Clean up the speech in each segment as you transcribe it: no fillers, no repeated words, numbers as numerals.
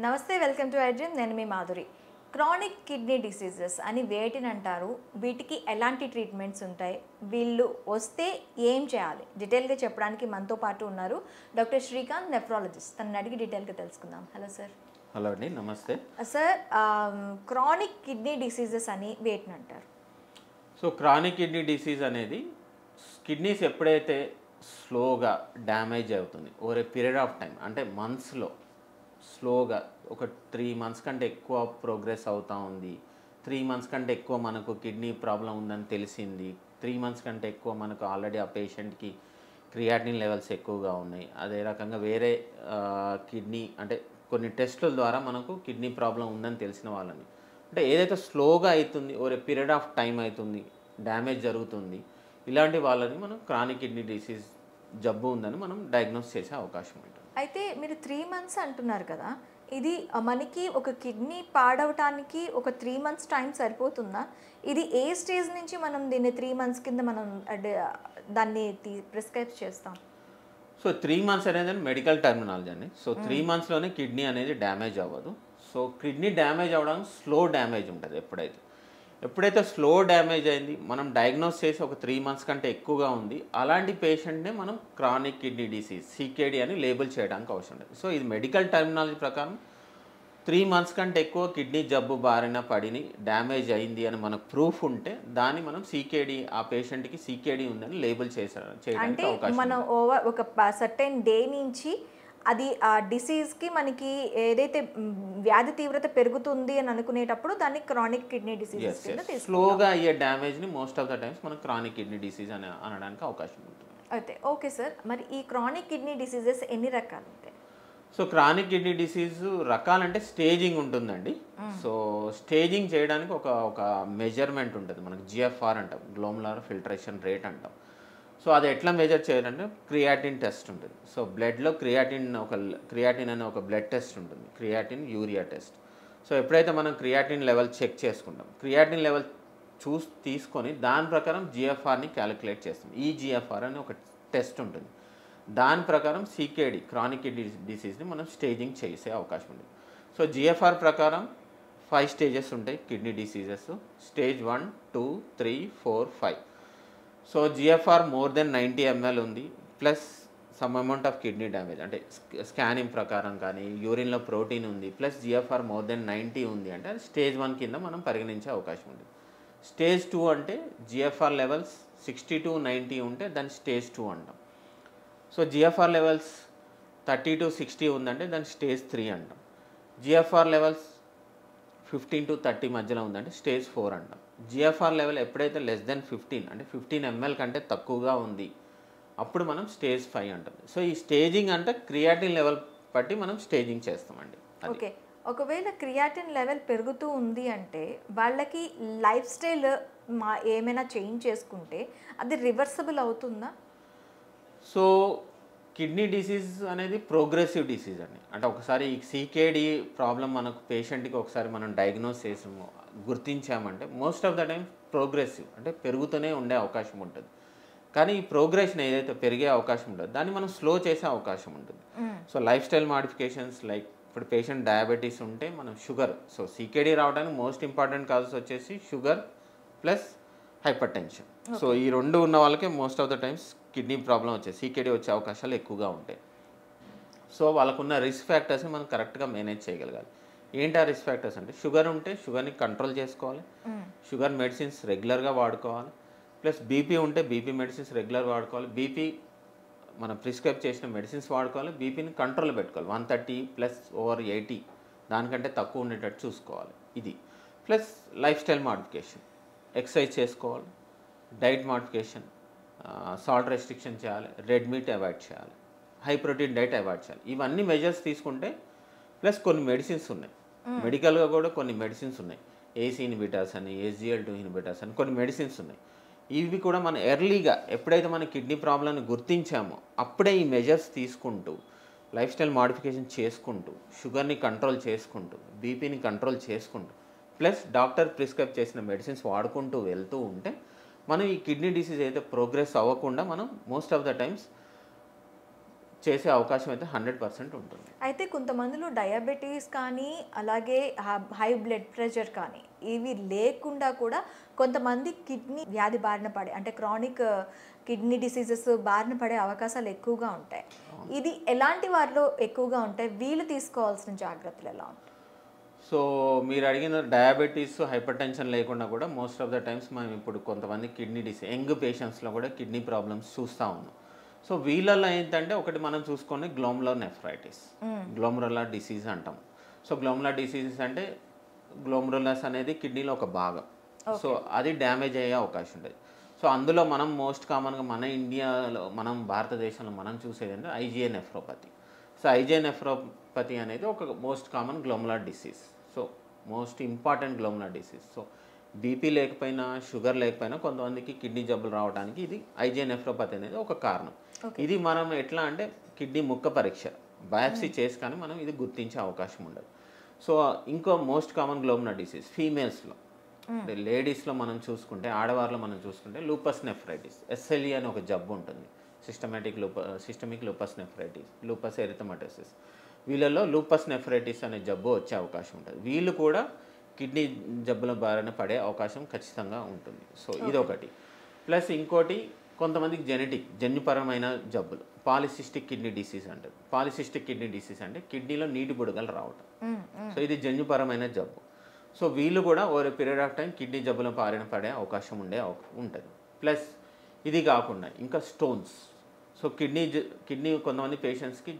నమస్తే, welcome to iDream. నేను మీ Madhuri. Chronic kidney diseases అని వేటిని అంటారు, వీటికి ఎలాంటి ట్రీట్మెంట్స్ ఉంటాయి, వీళ్ళు వస్తే ఏం చేయాలి, డీటెయిల్గా చెప్పడానికి మనతో పాటు ఉన్నారు డాక్టర్ శ్రీకాంత్, నెఫ్రాలజిస్ట్. తనని అడిగి డీటెయిల్గా తెలుసుకుందాం. Hello sir. హలో అండి, నమస్తే సార్, క్రానిక్ కిడ్నీ డిసీజెస్ అని వేటిని అంటారు? సో క్రానిక్ కిడ్నీ డిసీజ్ అనేది కిడ్నీస్ ఎప్పుడైతే స్లోగా డ్యామేజ్ అవుతుంది over a period of time, అంటే మంత్స్లో స్లోగా ఒక 3 months కంటే ఎక్కువ ప్రోగ్రెస్ అవుతూ ఉంది, 3 months కంటే ఎక్కువ మనకు కిడ్నీ ప్రాబ్లం ఉందని తెలిసింది, 3 months కంటే ఎక్కువ మనకు ఆల్రెడీ ఆ పేషెంట్కి క్రియాటినిన్ లెవెల్స్ ఎక్కువగా ఉన్నాయి, అదే రకంగా వేరే కిడ్నీ అంటే కొన్ని టెస్టుల ద్వారా మనకు కిడ్నీ ప్రాబ్లం ఉందని తెలిసిన వాళ్ళని, అంటే ఏదైతే స్లోగా అవుతుంది over a period of time అవుతుంది, డ్యామేజ్ జరుగుతుంది, ఇలాంటి వాళ్ళని మనం క్రానిక్ కిడ్నీ డిసీజ్ జబ్బు ఉందని మనం డయాగ్నోస్ చేసే అవకాశం ఉంటుంది. అయితే మీరు 3 months అంటున్నారు కదా, ఇది మనకి ఒక కిడ్నీ పాడవటానికి ఒక 3 months టైం సరిపోతుందా? ఇది ఏ స్టేజ్ నుంచి మనం దీన్ని 3 months కింద మనం దాన్ని ప్రిస్క్రైబ్ చేస్తాం? సో 3 months అనేది మెడికల్ టర్మినాలజీ అండి. సో 3 monthsలోనే కిడ్నీ అనేది డ్యామేజ్ అవ్వదు. సో కిడ్నీ డ్యామేజ్ అవ్వడానికి స్లో డ్యామేజ్ ఉంటుంది. ఎప్పుడైతే స్లో డ్యామేజ్ అయింది, మనం డయాగ్నోస్ చేసి ఒక 3 months కంటే ఎక్కువగా ఉంది, అలాంటి పేషెంట్నే మనం క్రానిక్ కిడ్నీ డిసీజ్ సికేడి అని లేబుల్ చేయడానికి అవసరం లేదు. సో ఇది మెడికల్ టర్మినాలజీ ప్రకారం 3 months కంటే ఎక్కువ కిడ్నీ జబ్బు బారిన పడిని డ్యామేజ్ అయింది అని మనకు ప్రూఫ్ ఉంటే దాన్ని మనం సికేడి, ఆ పేషెంట్కి సికేడి ఉందని లేబుల్ చేయడానికి అవకాశం. మనం ఒక సర్టెన్ డే నుంచి అది ఆ డిసీజ్కి మనకి ఏదైతే వ్యాధి తీవ్రత పెరుగుతుంది అని అనుకునేటప్పుడు దాన్ని క్రానిక్ కిడ్నీ డిసీజ్ స్లోగా అయ్యే డ్యామేజ్ని మోస్ట్ ఆఫ్ ద టైమ్స్ మనం క్రానిక్ కిడ్నీ డిసీజ్ అని అనడానికి అవకాశం ఉంటుంది. అయితే ఓకే సార్, మరి ఈ క్రానిక్ కిడ్నీ డిసీజెస్ ఎన్ని రకాలు ఉంటాయి? సో క్రానిక్ కిడ్నీ డిసీజ్ రకాలంటే స్టేజింగ్ ఉంటుందండి. సో స్టేజింగ్ చేయడానికి ఒక మెజర్మెంట్ ఉంటుంది, మనకి జిఎఫ్ఆర్ అంటాం, గ్లోములర్ ఫిల్టరేషన్ రేట్ అంటాం. సో అది ఎట్లా మెజర్ చేయాలంటే క్రియాటిన్ టెస్ట్ ఉంటుంది. సో బ్లడ్లో క్రియాటిన్ అనే ఒక బ్లడ్ టెస్ట్ ఉంటుంది, క్రియాటిన్ యూరియా టెస్ట్. సో ఎప్పుడైతే మనం క్రియాటిన్ లెవెల్ చెక్ చేసుకుంటాం, క్రియాటిన్ లెవెల్ తీసుకొని దాని ప్రకారం జిఎఫ్ఆర్ని క్యాలిక్యులేట్ చేస్తాం. ఈ జిఎఫ్ఆర్ అని ఒక టెస్ట్ ఉంటుంది, దాని ప్రకారం సికేడి క్రానిక్ కిడ్నీ డిసీజ్ని మనం స్టేజింగ్ చేసే అవకాశం ఉంది. సో జిఎఫ్ఆర్ ప్రకారం 5 stages ఉంటాయి kidney diseases. Stage 1, 2, 3, 4, 5. So GFR more than 90 ml ఉంది, plus some amount of kidney damage, అంటే స్కానింగ్ ప్రకారం కానీ యూరిన్లో ప్రోటీన్ ఉంది, ప్లస్ జిఎఫ్ఆర్ మోర్ దెన్ 90 ఉంది అంటే అది స్టేజ్ 1 కింద మనం పరిగణించే అవకాశం ఉంది. స్టేజ్ 2 అంటే జిఎఫ్ఆర్ లెవెల్స్ 60 to 90 ఉంటే దాన్ని స్టేజ్ 2 అంటాం. సో జిఎఫ్ఆర్ లెవెల్స్ 30 to 60 ఉందంటే దాన్ని స్టేజ్ 3 అంటాం. జిఎఫ్ఆర్ లెవెల్స్ 15 to 30 మధ్యలో ఉందంటే స్టేజ్ 4 అంటాం. జిఎఫ్ఆర్ లెవెల్ ఎప్పుడైతే లెస్ దెన్ 15 అంటే 15 ml కంటే తక్కువగా ఉంది అప్పుడు మనం స్టేజ్ 5 అంటాం. సో ఈ స్టేజింగ్ అంటే క్రియాటిన్ లెవెల్ బట్టి మనం స్టేజింగ్ చేస్తామండి. ఓకే, ఒకవేళ క్రియాటిన్ లెవెల్ పెరుగుతూ ఉంది అంటే వాళ్ళకి లైఫ్ స్టైల్ ఏమైనా చేంజ్ చేసుకుంటే అది రివర్సబుల్ అవుతుందా? సో కిడ్నీ డిసీజ్ అనేది ప్రోగ్రెసివ్ డిసీజ్ అండి. అంటే ఒకసారి ఈ సికేడి ప్రాబ్లం మనకు పేషెంట్కి ఒకసారి మనం డయాగ్నోస్ చేసాము, గుర్తించామంటే most of the time progressive, అంటే పెరుగుతూనే ఉండే అవకాశం ఉంటుంది. కానీ ఈ ప్రోగ్రెషన్ ఏదైతే పెరిగే అవకాశం ఉంటుందో దాన్ని మనం స్లో చేసే అవకాశం ఉంటుంది. So life style modifications, like ఇప్పుడు పేషెంట్ డయాబెటీస్ ఉంటే మనం షుగర్, సో సికేడి రావడానికి మోస్ట్ ఇంపార్టెంట్ కాజెస్ వచ్చేసి sugar plus hyper tension. So ఈ రెండు ఉన్న వాళ్ళకే most of the times kidney problem వచ్చే సికేడి వచ్చే అవకాశాలు ఎక్కువగా ఉంటాయి. సో వాళ్ళకున్న రిస్క్ ఫ్యాక్టర్స్ని మనం కరెక్ట్గా మేనేజ్ చేయగలగాలి. ఏంటి ఆ రిస్క్ ఫ్యాక్టర్స్ అంటే, షుగర్ ఉంటే షుగర్ని కంట్రోల్ చేసుకోవాలి, షుగర్ మెడిసిన్స్ రెగ్యులర్గా వాడుకోవాలి, ప్లస్ బీపీ ఉంటే బీపీ మెడిసిన్స్ రెగ్యులర్ వాడుకోవాలి, బీపీ మనం ప్రిస్క్రైబ్ చేసిన మెడిసిన్స్ వాడుకోవాలి, బీపీని కంట్రోల్ పెట్టుకోవాలి, 130/80 దానికంటే తక్కువ ఉండేటట్టు చూసుకోవాలి. ఇది plus life style modification, exercise చేసుకోవాలి, డైట్ మాడిఫికేషన్, సాల్ట్ రెస్ట్రిక్షన్ చేయాలి, రెడ్ మీట్ అవాయిడ్ చేయాలి, హై ప్రోటీన్ డైట్ అవాయిడ్ చేయాలి. ఇవన్నీ మెజర్స్ తీసుకుంటే ప్లస్ కొన్ని మెడిసిన్స్ ఉన్నాయి, మెడికల్గా కూడా కొన్ని మెడిసిన్స్ ఉన్నాయి, ఏసీ ఇన్హిబిటర్స్ అని, SGLT2 ఇన్హిబిటర్స్ అని కొన్ని మెడిసిన్స్ ఉన్నాయి. ఇవి కూడా మనం ఎర్లీగా ఎప్పుడైతే మన కిడ్నీ ప్రాబ్లమ్ని గుర్తించామో అప్పుడే ఈ మెజర్స్ తీసుకుంటూ లైఫ్ స్టైల్ మాడిఫికేషన్ చేసుకుంటూ షుగర్ని కంట్రోల్ చేసుకుంటూ బీపీని కంట్రోల్ చేసుకుంటూ ప్లస్ డాక్టర్ ప్రిస్క్రైబ్ చేసిన మెడిసిన్స్ వాడుకుంటూ వెళ్తూ ఉంటే మనం ఈ కిడ్నీ డిసీజ్ అయితే ప్రోగ్రెస్ అవ్వకుండా మనం మోస్ట్ ఆఫ్ ద టైమ్స్ చేసే అవకాశం అయితే 100% ఉంటుంది. అయితే కొంతమందిలో డయాబెటీస్ కానీ అలాగే హై బ్లడ్ ప్రెషర్ కానీ ఇవి లేకుండా కూడా కొంతమంది కిడ్నీ వ్యాధి బారిన పడే అంటే క్రానిక్ కిడ్నీ డిసీజెస్ బారిన పడే అవకాశాలు ఎక్కువగా ఉంటాయి. ఇది ఎలాంటి వారిలో ఎక్కువగా ఉంటాయి? వీళ్ళు తీసుకోవాల్సిన జాగ్రత్తలు ఎలా ఉంటాయి? సో మీరు అడిగిన డయాబెటీస్, హైపర్ టెన్షన్ లేకుండా కూడా మోస్ట్ ఆఫ్ ద టైమ్స్ మనం ఇప్పుడు కొంతమంది కిడ్నీ డిసీజ్ యంగ్ పేషెంట్స్లో కూడా కిడ్నీ ప్రాబ్లమ్స్ చూస్తూ ఉన్నాం. సో వీళ్ళల్లో ఏంటంటే ఒకటి మనం చూసుకొని గ్లోమరులర్ నెఫ్రైటిస్, గ్లోమరులర్ డిసీజ్ అంటాం. సో గ్లోమరులర్ డిసీజెస్ అంటే గ్లోమరులస్ అనేది కిడ్నీలో ఒక భాగం. సో అది డ్యామేజ్ అయ్యే అవకాశం ఉంటుంది. సో అందులో మనం మోస్ట్ కామన్గా మన ఇండియాలో మనం భారతదేశంలో మనం చూసేది అంటే IGI nephropathy. So IGI nephropathy అనేది ఒక most common glomerular disease. So most important glomerular disease. So BP లేకపోయినా షుగర్ లేకపోయినా కొంతమందికి కిడ్నీ జబ్బులు రావడానికి ఇది ఐజిఐ నెఫ్రోపతి అనేది ఒక కారణం. ఇది మనం ఎట్లా అంటే కిడ్నీ ముక్క పరీక్ష బయాప్సీ చేసి కానీ మనం ఇది గుర్తించే అవకాశం ఉండదు. సో ఇంకో మోస్ట్ కామన్ గ్లోమరులర్ డిసీజ్ ఫీమేల్స్లో అంటే లేడీస్లో మనం చూసుకుంటే ఆడవారిలో మనం చూసుకుంటే లూపస్ నెఫ్రైటిస్, ఎస్ఎల్ఈ అని ఒక జబ్బు ఉంటుంది. Systemic lupus nephritis, lupus ఎరిథమెటోసిస్. వీళ్ళల్లో లూపస్ నెఫ్రైటిస్ అనే జబ్బు వచ్చే అవకాశం ఉంటుంది. వీళ్ళు కూడా కిడ్నీ జబ్బుల బారిన పడే అవకాశం ఖచ్చితంగా ఉంటుంది. సో ఇదొకటి. ప్లస్ ఇంకోటి కొంతమందికి జన్యుపరమైన జబ్బులు పాలిసిస్టిక్ కిడ్నీ డిసీజ్ అంటారు. పాలిసిస్టిక్ కిడ్నీ డిసీజ్ అంటే కిడ్నీలో నీటి బుడగలు రావటం. సో ఇది జన్యుపరమైన జబ్బు. సో వీళ్ళు కూడా over period of time kidney జబ్బుల బారిన పడే అవకాశం ఉంటుంది. ప్లస్ ఇది కాకుండా ఇంకా స్టోన్స్. సో కిడ్నీ కొంతమంది పేషెంట్స్కి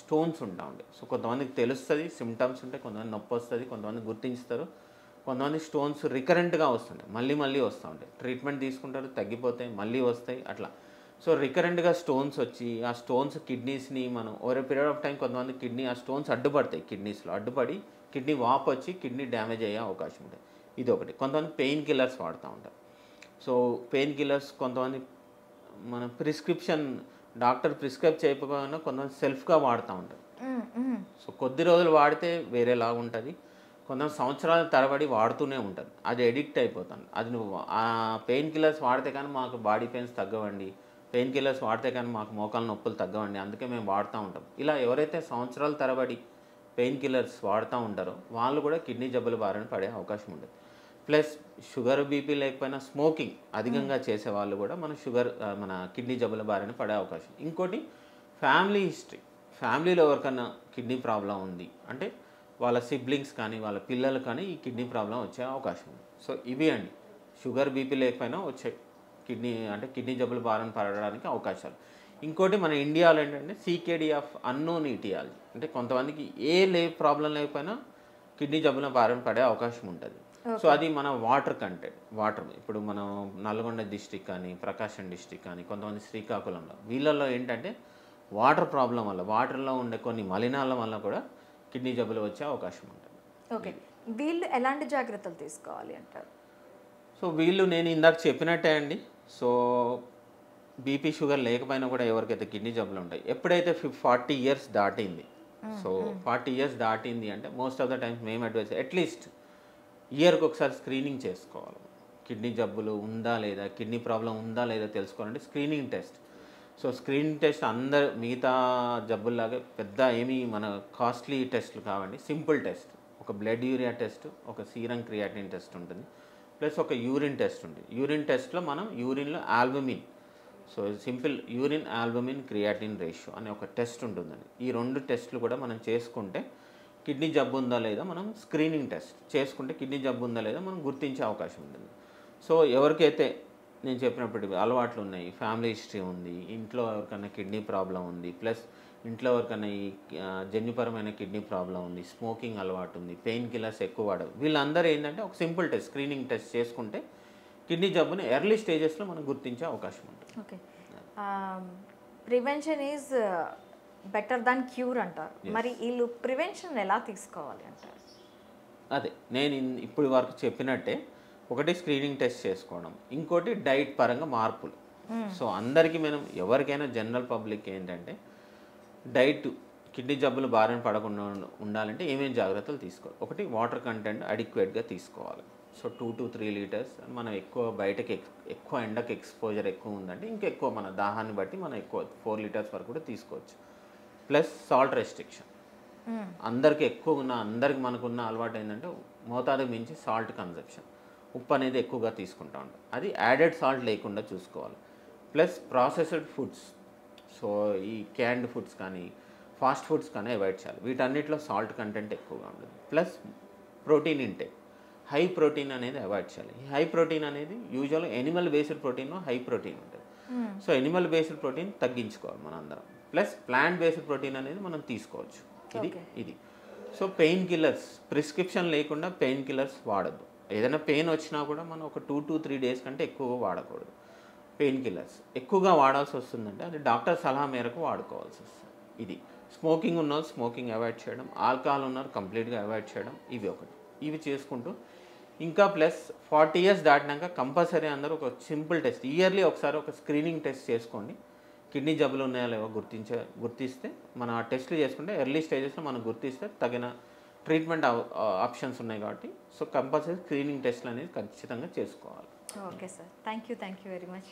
స్టోన్స్ ఉంటా ఉంటాయి. సో కొంతమందికి తెలుస్తుంది, సిమ్టమ్స్ ఉంటాయి, కొంతమంది నొప్పి వస్తుంది, కొంతమంది గుర్తించుతారు, కొంతమంది స్టోన్స్ రికరెంట్గా వస్తుంటాయి, మళ్ళీ వస్తూ ఉంటాయి. ట్రీట్మెంట్ తీసుకుంటారు, తగ్గిపోతాయి, మళ్ళీ వస్తాయి అట్లా. సో రికరెంట్గా స్టోన్స్ వచ్చి ఆ స్టోన్స్ కిడ్నీస్ని మనం ఓవర్ పీరియడ్ ఆఫ్ టైం కొంతమంది కిడ్నీ ఆ స్టోన్స్ అడ్డుపడతాయి, కిడ్నీస్లో అడ్డుపడి కిడ్నీ వాపు వచ్చి కిడ్నీ డ్యామేజ్ అయ్యే అవకాశం ఉంటుంది. ఇది ఒకటి. కొంతమంది పెయిన్ కిల్లర్స్ వాడుతూ ఉంటారు. సో పెయిన్ కిల్లర్స్ కొంతమంది మన ప్రిస్క్రిప్షన్ డాక్టర్ ప్రిస్క్రైబ్ చేయకపోయినా కొంతమంది సెల్ఫ్గా వాడుతూ ఉంటారు. సో కొద్ది రోజులు వాడితే వేరేలాగా ఉంటుంది, కొంతమంది సంవత్సరాల తరబడి వాడుతూనే ఉంటారు. అది ఎడిక్ట్ అయిపోతాను. అది నువ్వు ఆ పెయిన్ కిల్లర్స్ వాడితే కానీ మాకు బాడీ పెయిన్స్ తగ్గవండి, పెయిన్ కిల్లర్స్ వాడితే కానీ మాకు మోకాల నొప్పులు తగ్గవండి, అందుకే మేము వాడుతూ ఉంటాం. ఇలా ఎవరైతే సంవత్సరాల తరబడి పెయిన్ కిల్లర్స్ వాడుతూ ఉంటారో వాళ్ళు కూడా కిడ్నీ జబ్బుల బారిన పడే అవకాశం ఉంటుంది. ప్లస్ షుగర్ బీపీ లేకపోయినా స్మోకింగ్ అధికంగా చేసే వాళ్ళు కూడా మన కిడ్నీ జబ్బుల బారిన పడే అవకాశం. ఇంకోటి ఫ్యామిలీ హిస్టరీ. ఫ్యామిలీలో ఎవరికైనా కిడ్నీ ప్రాబ్లం ఉంది అంటే వాళ్ళ సిబ్లింగ్స్ కానీ వాళ్ళ పిల్లలు కానీ ఈ కిడ్నీ ప్రాబ్లం వచ్చే అవకాశం ఉంది. సో ఇవి అండి షుగర్ బీపీ లేకపోయినా వచ్చే కిడ్నీ జబ్బులు బారిన పడడానికి అవకాశాలు. ఇంకోటి మన ఇండియాలో ఏంటంటే సీకేడీ ఆఫ్ అన్నోన్ ఇటియాలజీ. అంటే కొంతమందికి ప్రాబ్లం లేకపోయినా కిడ్నీ జబ్బుల బారిన పడే అవకాశం ఉంటుంది. సో అది మన వాటర్ ఇప్పుడు మనం నల్గొండ డిస్టిక్ కానీ ప్రకాశం డిస్టిక్ కానీ కొంతమంది శ్రీకాకుళంలో వీళ్ళల్లో ఏంటంటే వాటర్ ప్రాబ్లం వల్ల వాటర్లో ఉండే కొన్ని మలినాల వల్ల కూడా కిడ్నీ జబ్బులు వచ్చే అవకాశం ఉంటుంది. ఓకే, వీళ్ళు ఎలాంటి జాగ్రత్తలు తీసుకోవాలి అంటారు? సో వీళ్ళు నేను ఇందాక చెప్పినట్టే అండి. సో బీపీ షుగర్ లేకపోయినా కూడా ఎవరికైతే కిడ్నీ జబ్బులు ఉంటాయి ఎప్పుడైతే 40 years దాటింది, సో 40 years దాటింది అంటే మోస్ట్ ఆఫ్ ద టైమ్స్ మేము అడ్వైస్ అట్లీస్ట్ ఇయర్కి ఒకసారి స్క్రీనింగ్ చేసుకోవాలి. కిడ్నీ జబ్బులు ఉందా లేదా, కిడ్నీ ప్రాబ్లం ఉందా లేదా తెలుసుకోవాలంటే screening test. So screening test మిగతా జబ్బుల్లాగా పెద్ద ఏమీ మన కాస్ట్లీ టెస్ట్లు కావండి. సింపుల్ టెస్ట్, ఒక బ్లడ్ యూరియా టెస్ట్, ఒక సీరం క్రియాటిన్ టెస్ట్ ఉంటుంది, ప్లస్ ఒక యూరిన్ టెస్ట్ ఉంటుంది. యూరిన్ టెస్ట్లో మనం యూరిన్లో albumin, so simple urine albumin creatinine ratio అనే ఒక టెస్ట్ ఉంటుందండి. ఈ 2 టెస్టులు కూడా మనం చేసుకుంటే కిడ్నీ జబ్బు ఉందా లేదా మనం స్క్రీనింగ్ టెస్ట్ చేసుకుంటే కిడ్నీ జబ్బు ఉందా లేదా మనం గుర్తించే అవకాశం ఉంటుంది. సో ఎవరికైతే నేను చెప్పినప్పుడు అలవాట్లు ఉన్నాయి, ఫ్యామిలీ హిస్టరీ ఉంది, ఇంట్లో ఎవరికైనా కిడ్నీ ప్రాబ్లం ఉంది, ప్లస్ ఇంట్లో ఎవరికైనా ఈ జన్యుపరమైన కిడ్నీ ప్రాబ్లం ఉంది, స్మోకింగ్ అలవాటు ఉంది, పెయిన్ కిల్లర్స్ ఎక్కువ వాడవు, వీళ్ళందరూ ఏంటంటే ఒక సింపుల్ టెస్ట్ స్క్రీనింగ్ టెస్ట్ చేసుకుంటే కిడ్నీ జబ్బుని ఎర్లీ స్టేజెస్లో మనం గుర్తించే అవకాశం ఉంటుంది. Okay, prevention is better than cure అంటారు. మరి వీళ్ళు ప్రివెన్షన్ ఎలా తీసుకోవాలి అంటారు? అదే నేను ఇప్పుడు వరకు చెప్పినట్టే, ఒకటి స్క్రీనింగ్ టెస్ట్ చేసుకోవడం, ఇంకోటి డైట్ పరంగా మార్పులు. సో అందరికీ మనం ఎవరికైనా జనరల్ పబ్లిక్ ఏంటంటే డైట్ కిడ్నీ జబ్బులు బారిన పడకుండా ఉండాలంటే ఏమేమి జాగ్రత్తలు తీసుకోవాలి. ఒకటి వాటర్ కంటెంట్ అడిక్వేట్గా తీసుకోవాలి. So 2 to 3 liters. మనం ఎక్కువ బయటకి ఎక్కువ ఎండకి ఎక్స్పోజర్ ఎక్కువ ఉందంటే ఇంకెక్కువ మన దాహాన్ని బట్టి మనం ఎక్కువ 4 liters వరకు కూడా తీసుకోవచ్చు. Plus salt restriction. అందరికి ఎక్కువ ఉన్న అందరికి మనకున్న అలవాటు ఏంటంటే మోతాదుకు మించి సాల్ట్ కన్సంప్షన్, ఉప్పు అనేది ఎక్కువగా తీసుకుంటూ ఉంటాం. అది యాడెడ్ సాల్ట్ లేకుండా చూసుకోవాలి. ప్లస్ ప్రాసెస్డ్ ఫుడ్స్, సో ఈ క్యాన్డ్ ఫుడ్స్ కానీ ఫాస్ట్ ఫుడ్స్ కానీ అవాయిడ్ చేయాలి. వీటన్నిటిలో సాల్ట్ కంటెంట్ ఎక్కువగా ఉంటుంది. Plus protein intake, high protein అనేది అవాయిడ్ చేయాలి. ఈ హై ప్రోటీన్ అనేది యూజువల్గా Animal based protein high protein ఉంటుంది. సో ఎనిమల్ బేస్డ్ ప్రోటీన్ తగ్గించుకోవాలి మన అందరం. ప్లస్ ప్లాంట్ బేస్డ్ ప్రోటీన్ అనేది మనం తీసుకోవచ్చు. ఇది సో పెయిన్ కిల్లర్స్, ప్రిస్క్రిప్షన్ లేకుండా పెయిన్ కిల్లర్స్ వాడద్దు. ఏదైనా పెయిన్ వచ్చినా కూడా మనం ఒక 2 to 3 days కంటే ఎక్కువగా వాడకూడదు. పెయిన్ కిల్లర్స్ ఎక్కువగా వాడాల్సి వస్తుందంటే అది డాక్టర్ సలహా మేరకు వాడుకోవాల్సి వస్తుంది. ఇది స్మోకింగ్ ఉన్నవాళ్ళు స్మోకింగ్ అవాయిడ్ చేయడం, ఆల్కహాల్ ఉన్నారు కంప్లీట్గా అవాయిడ్ చేయడం, ఇవి చేసుకుంటూ ఇంకా ప్లస్ 40 years దాటినాక కంపల్సరీ అందరూ ఒక సింపుల్ టెస్ట్, ఇయర్లీ ఒకసారి ఒక స్క్రీనింగ్ టెస్ట్ చేసుకోండి. కిడ్నీ జబ్బులు ఉన్నాయో లేవో గుర్తిస్తే మనం ఆ టెస్ట్లు చేసుకుంటే ఎర్లీ స్టేజెస్లో మనం గుర్తిస్తే తగిన ట్రీట్మెంట్ ఆప్షన్స్ ఉన్నాయి కాబట్టి సో కంపల్సరీ స్క్రీనింగ్ టెస్ట్లు అనేది ఖచ్చితంగా చేసుకోవాలి. Okay sir, thank you very much.